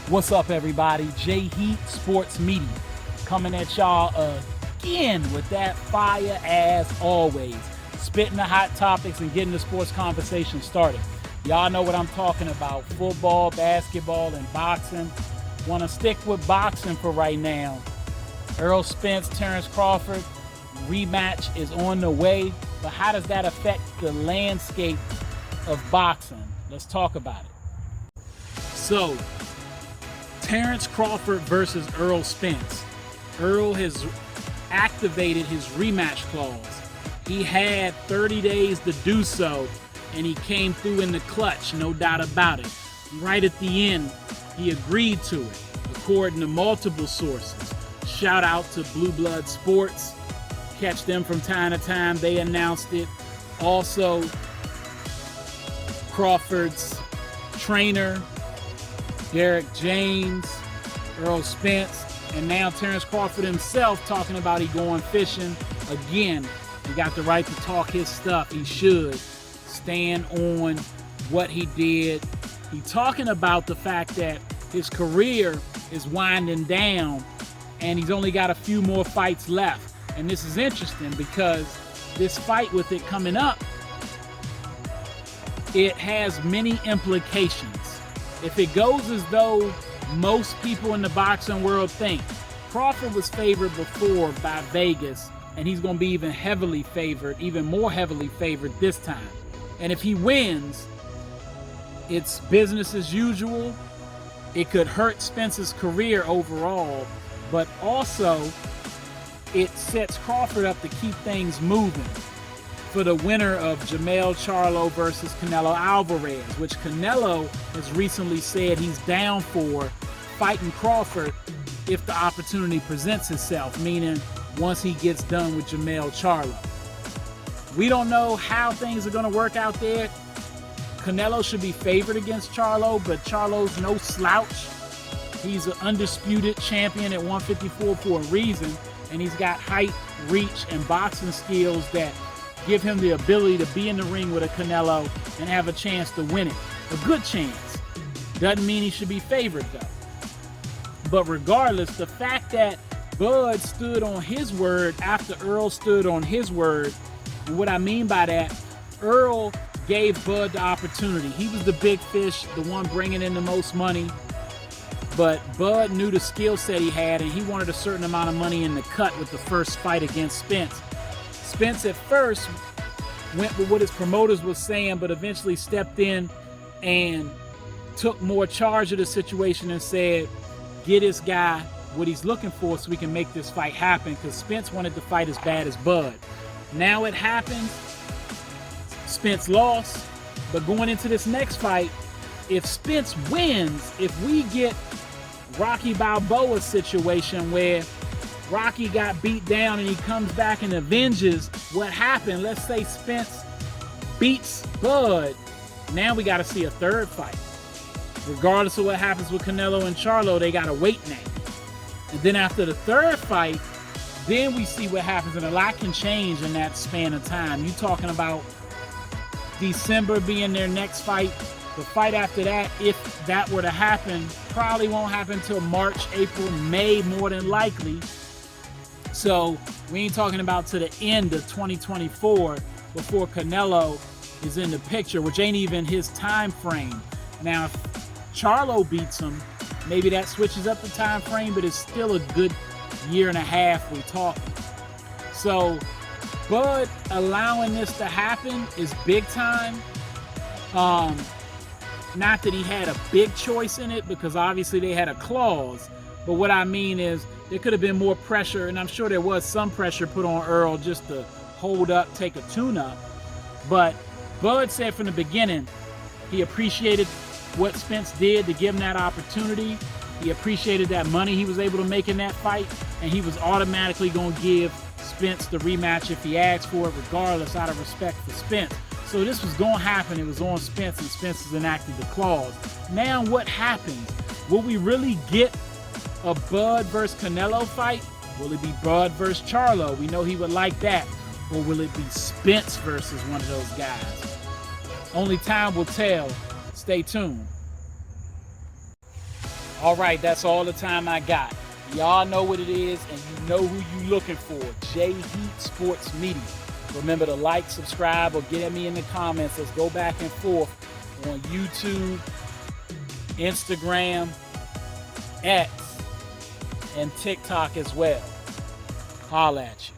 What's up, everybody? J Heat Sports Media coming at y'all again with that fire as always. Spitting the hot topics and getting the sports conversation started. Y'all know what I'm talking about. Football, basketball, and boxing. Want to stick with boxing for right now. Errol Spence, Terence Crawford rematch is on the way. But how does that affect the landscape of boxing? Let's talk about it. So, Terence Crawford versus Errol Spence. Errol has activated his rematch clause. He had 30 days to do so, and he came through in the clutch, no doubt about it. Right at the end, he agreed to it, according to multiple sources. Shout out to Blue Blood Sports. Catch them from time to time. They announced it. Also, Crawford's trainer, Derek James, Errol Spence, and now Terence Crawford himself talking about he going fishing. Again, he got the right to talk his stuff. He should stand on what he did. He talking about the fact that his career is winding down and he's only got a few more fights left. And this is interesting because this fight with it coming up, it has many implications. If it goes as though most people in the boxing world think, Crawford was favored before by Vegas, and he's going to be even more heavily favored this time. And if he wins, it's business as usual. It could hurt Spence's career overall, but also it sets Crawford up to keep things moving for the winner of Jermell Charlo versus Canelo Alvarez, which Canelo has recently said he's down for fighting Crawford if the opportunity presents itself, meaning once he gets done with Jermell Charlo. We don't know how things are going to work out there. Canelo should be favored against Charlo, but Charlo's no slouch. He's an undisputed champion at 154 for a reason, and he's got height, reach, and boxing skills that give him the ability to be in the ring with a Canelo and have a chance to win it. A good chance. Doesn't mean he should be favored, though. But regardless, the fact that Bud stood on his word after Errol stood on his word, and what I mean by that, Errol gave Bud the opportunity. He was the big fish, the one bringing in the most money. But Bud knew the skill set he had, and he wanted a certain amount of money in the cut with the first fight against Spence. Spence at first went with what his promoters were saying, but eventually stepped in and took more charge of the situation and said, get this guy what he's looking for so we can make this fight happen, because Spence wanted to fight as bad as Bud. Now it happened. Spence lost, but going into this next fight, if Spence wins, if we get Rocky Balboa situation where Rocky got beat down and he comes back and avenges what happened. Let's say Spence beats Bud. Now we got to see a third fight. Regardless of what happens with Canelo and Charlo, they got to wait now. And then after the third fight, then we see what happens. And a lot can change in that span of time. You're talking about December being their next fight. The fight after that, if that were to happen, probably won't happen until March, April, May, more than likely. So we ain't talking about to the end of 2024 before Canelo is in the picture, which ain't even his time frame. Now, if Charlo beats him, maybe that switches up the time frame, but it's still a good year and a half we're talking. So Bud allowing this to happen is big time. Not that he had a big choice in it, because obviously they had a clause. But what I mean is there could have been more pressure, and I'm sure there was some pressure put on Errol just to hold up, take a tune-up. But Bud said from the beginning he appreciated what Spence did to give him that opportunity. He appreciated that money he was able to make in that fight, and he was automatically going to give Spence the rematch if he asked for it, regardless, out of respect for Spence. So this was going to happen. It was on Spence, and Spence has enacted the clause. Now what happens? Will we really get a Bud versus Canelo fight? Will it be Bud versus Charlo? We know he would like that. Or will it be Spence versus one of those guys? Only time will tell. Stay tuned. All right, that's all the time I got. Y'all know what it is, and you know who you looking for. J Heat Sports Media. Remember to like, subscribe, or get at me in the comments. Let's go back and forth on YouTube, Instagram, X, and TikTok as well. Holla at you.